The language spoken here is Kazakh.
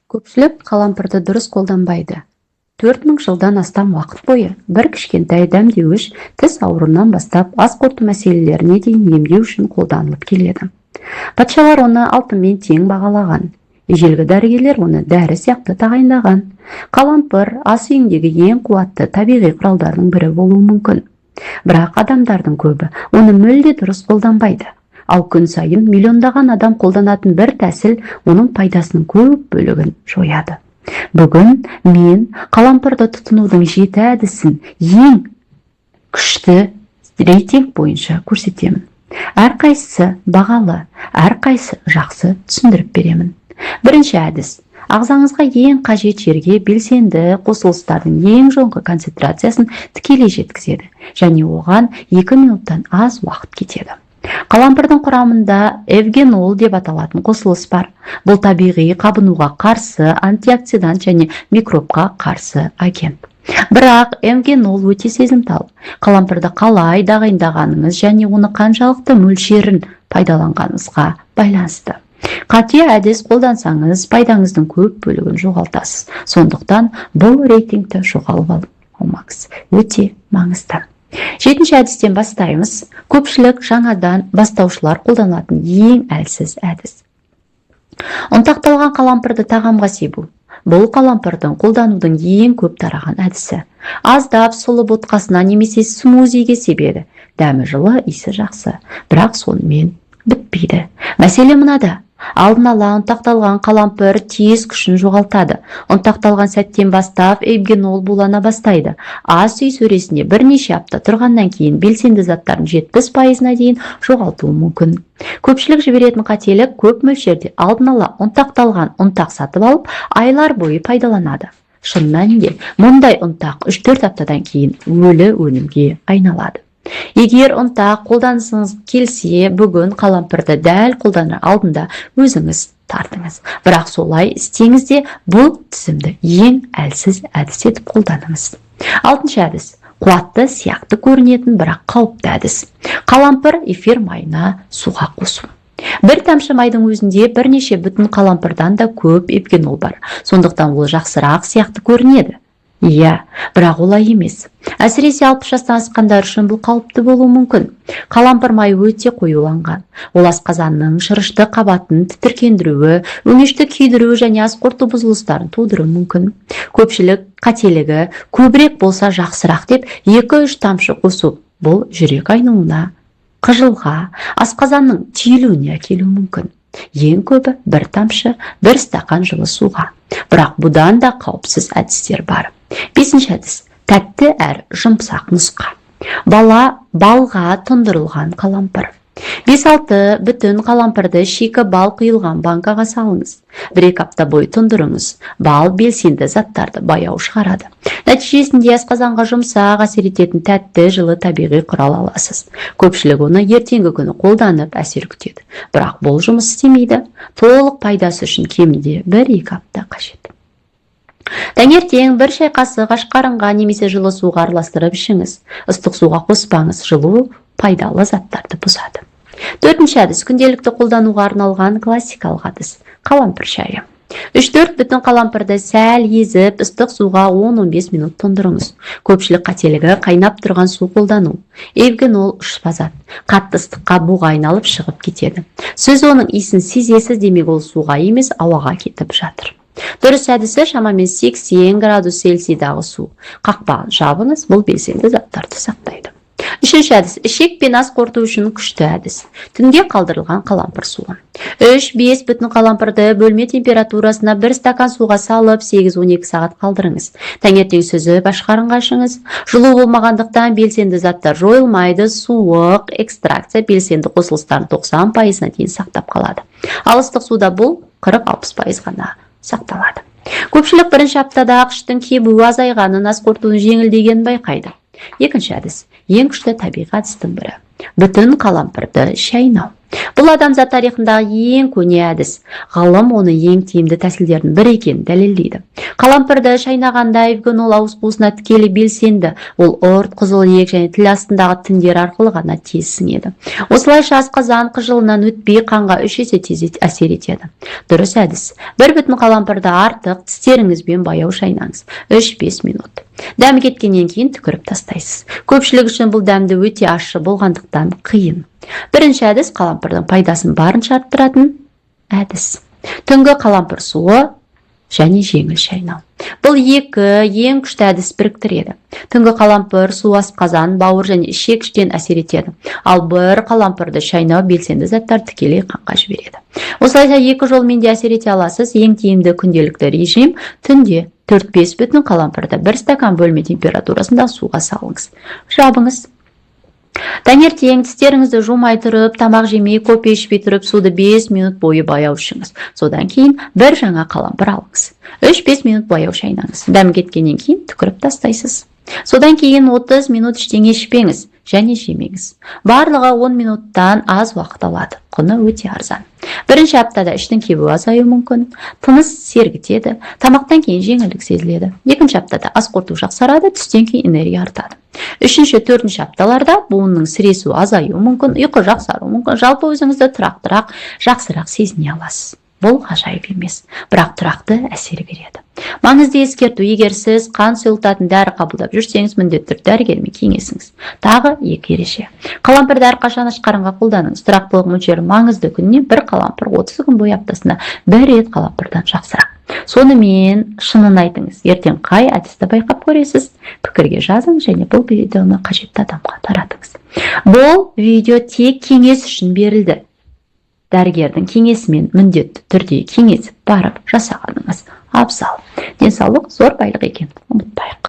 Көпшілік қалампырды дұрыс қолданбайды. 4000 жылдан астам уақыт бойы бір кішкентай дәмдеуіш тіс ауруынан бастап ас қорыту мәселелеріне дейін емдеу үшін қолданылып келеді. Патшалар оны алтынмен тең бағалаған. Ежелгі дәрігерлер оны дәрі сияқты тағайындаған. Қалампыр ас үйіндегі ең қуатты табиғи құралдардың бірі болуы мүмкін. Бірақ адамдардың көбі оны мүлде дұрыс қолданбайды. Ал күн сайын миллиондаған адам қолданатын бір тәсіл оның пайдасының көп бөлігін жояды. Бүгін мен қалампырды тұтынудың 7 әдісін ең күшті рейтинг бойынша көрсетемін. Әрқайсысы бағалы, әрқайсысы жақсы түсіндіріп беремін. Бірінші әдіс. Ағзаңызға ең қажет жерге белсенді қосылыстардың ең жоғары концентрациясын тікелей жеткізеді, және оған 2 минуттан аз уақыт кетеді. Қалампырдың құрамында эвгенол деп аталатын қосылыс бар. Бұл табиғи қабынуға қарсы антиоксидант және микробқа қарсы агент. Бірақ эвгенол өте сезімтал. Қалампырды қалай дайындағаныңыз және оны қаншалықты мөлшерін пайдаланғаныңызға байланысты. Қате әдіс қолдансаңыз, пайдаңыздың көп бөлігін жоғалтасыз. Сондықтан бұл рейтингті жоғалып алмаңыз. Өте маңызды. 7-ші әдістен бастаймыз. Көпшілік жаңадан бастаушылар қолданатын ең әлсіз әдіс. Ұнтақталған қалампырды тағамға себу. Бұл қалампырдың қолданудың ең көп тараған әдісі. Аздап сұлы ботқасына немесе смузиге себеді. Дәмі жылы, иісі жақсы. Бірақ сонымен бітпейді. Мәселе мынада. Алдын ала ұнтақталған қалампыр тез күшін жоғалтады. Ұнтақталған сәттен бастап эвгенол булана бастайды. Ас үй сөресінде бірнеше апта тұрғаннан кейін белсенді заттардың 70%-на дейін жоғалтуы мүмкін. Көпшілік жіберетін қателік көп мөлшерде алдын ала ұнтақталған ұнтақ сатып алып, айлар бойы пайдаланады. Шын мәнінде мұндай ұнтақ 3-4 аптадан кейін өлі өнімге айналады. Егер ұнтақ қолданысыңыз келсе, бүгін қалампырды дәл қолданар алдында өзіңіз тартыңыз. Бірақ солай істеңізде бұл тізімді ең әлсіз әдіс етіп қолданыңыз. 6-шы әдіс. Қуатты сияқты көрінетін, бірақ қауіпті әдіс. Қалампыр эфир майына суға қосу. Бір тамшы майдың өзінде бірнеше бүтін қалампырдан да көп эвгенол бар. Сондықтан ол жақсырақ сияқты көрінеді. Иә, бірақ олай емес. Әсіресе 60 жастан асқандар үшін бұл қауіпті болуы мүмкін. Қалампыр майы өте қоюланған. Ол асқазанның шырышты қабатын тітіркендіруі, өңешті күйдіруі және ас қорыту бұзылыстарын тудыруы мүмкін. Көпшілік қателігі көбірек болса жақсырақ деп 2-3 тамшы қосу. Бұл жүрек айнуына, қыжылға, асқазанның түйілуіне әкелуі мүмкін. Ең көбі 1 тамшы, 1 стақан жылы суға. Бірақ бұдан да қауіпсіз әдістер бар. 5-ші әдіс. Тәтті әр жұмсақ нұсқа. Балға тұндырылған қалампыр. 5-6 бүтін қалампырды шикі бал құйылған банкаға салыңыз. 1-2 апта бойы тұндырыңыз. Бал белсенді заттарды баяу шығарады. Нәтижесінде асқазанға жұмсақ әсер ететін тәтті жылы табиғи құрал аласыз. Көпшілік оны ертеңгі күні қолданып әсер күтеді. Бірақ бұл жұмыс істемейді. Толық пайдасы үшін кемінде 1-2 апта қажет. Таңертең 1 шай қасық аш қарынға немесе жылы суға араластырып ішіңіз. Ыстық суға қоспаңыз, жылу пайдалы заттарды бұзады. 4-ші әдіс. Күнделікті қолдануға арналған классикалық әдіс. Қалампыр шайы. 3-4 бүтін қалампырды сәл езіп, ыстық суға 10-15 минут тұндырыңыз. Көпшілік қателігі қайнап тұрған су қолдану. Эвгенол ұшпазат. Қатты ыстыққа буға айналып шығып кетеді. Сіз оның иісін сезесіз, демек ол суға емес, ауаға кетіп жатыр. Дұрыс әдісі шамамен 80 градус Цельсийдағы су. Қақпағын жабыңыз, бұл белсенді заттарды сақтайды. 3-ші әдіс. Ішек пен ас қорыту үшін күшті әдіс. Түнге қалдырылған қалампыр суы. 3-5 бүтін қалампырды бөлме температурасына 1 стакан суға салып 8-12 сағат қалдырыңыз. Таңертең сүзіп аш қарынға ішіңіз. Жылу болмағандықтан белсенді заттар жойылмайды, суық экстракция белсенді қосылыстарын 90%-на дейін сақтап қалады. Ал ыстық суда бұл 40-60% ғана сақталады. Көпшілік бірінші аптада ақыштың кебуі азайғанын, ас қорытудың жеңілдегенін байқайды. 2-ші әдіс. Ең күшті табиғи әдістің бірі. Бүтін қалампырды шайнау. Бұл адамзат тарихындағы ең көне әдіс. Ғалым оны ең тиімді тәсілдердің бірі екенін дәлелдейді. Қалампырды шайнағанда эвгенол ауыз қуысына тікелей белсенді. Ол ұрт, қызыл иек және тіл астындағы тіндер арқылы ғана тез сіңеді. Осылайша асқазан қыжылынан өтпей қанға 3 есе тез әсер етеді. Дұрыс әдіс. Бір бүтін қалампырды артық тістеріңізбен баяу шайнаңыз. 3-5 минут. Дәмі кеткеннен кейін түкіріп тастайсыз. Көпшілік үшін бұл дәмді өте ащы болғандықтан қиын. Бірінші әдіс қалампырдың пайдасын барынша арттыратын әдіс. Түнгі қалампыр суы және жеңіл шайнау. Бұл екі ең күшті әдіс біріктіреді. Түнгі қалампыр су асқазан, бауыр және ішек іштен әсер етеді. Ал бір қалампырды шайнау белсенді заттар тікелей қанға жібереді. Осылайша екі жолмен де әсер ете аласыз. Ең тиімді күнделікті режим түнде 4-5 бүтін қалампырды 1 стакан бөлме температурасында суға салыңыз. Жабыңыз. Таңертең тістеріңізді жумай тұрып, тамақ жемей, кофе ішпей тұрып, суды 5 минут бойы баяу ішіңіз. Содан кейін бір жаңа қалампыр алыңыз. 3-5 минут баяу шайнаңыз. Дәмі кеткеннен кейін түкіріп тастайсыз. Содан кейін 30 минут ештеңе ішпеңіз және жемеңіз. Барлығы 10 минуттан аз уақыт алады. Құны өте арзан. Бірінші аптада іштің кебуі азаюы мүмкін, тыныс сергітеді, тамақтан кейін жеңілдік сезіледі. Екінші аптада ас қорыту жақсарады, түстен кейін энергия артады. Үшінші, төртінші апталарда буынның сіресуі азаюы мүмкін, ұйқы жақсаруы мүмкін, жалпы өзіңізді тұрақтырақ, жақсырақ сезіне аласыз. Бұл ғажайып емес, бірақ тұрақты әсер береді. Маңызды ескерту, егер сіз қан сұйылтатын дәрі қабылдап жүрсеңіз, міндетті түрде дәрігермен кеңесіңіз. Тағы екі ереже. Қалампырды әрқашан аш қарынға қолданыңыз. Тұрақтылық мөлшері маңызды күніне бір қалампыр, 30 күн бойы аптасына бір рет қалампырдан жақсырақ. Сонымен шынын айтыңыз, ертең қай әдісті байқап көресіз? Пікірге жазың және бұл видеоны қажетті адамға таратыңыз. Бұл видео тек кеңес үшін берілді. Дәрігердің кеңесімен міндетті түрде кеңесіп барып жасағаныңыз абзал. Денсаулық зор байлық екенін ұмытпайық.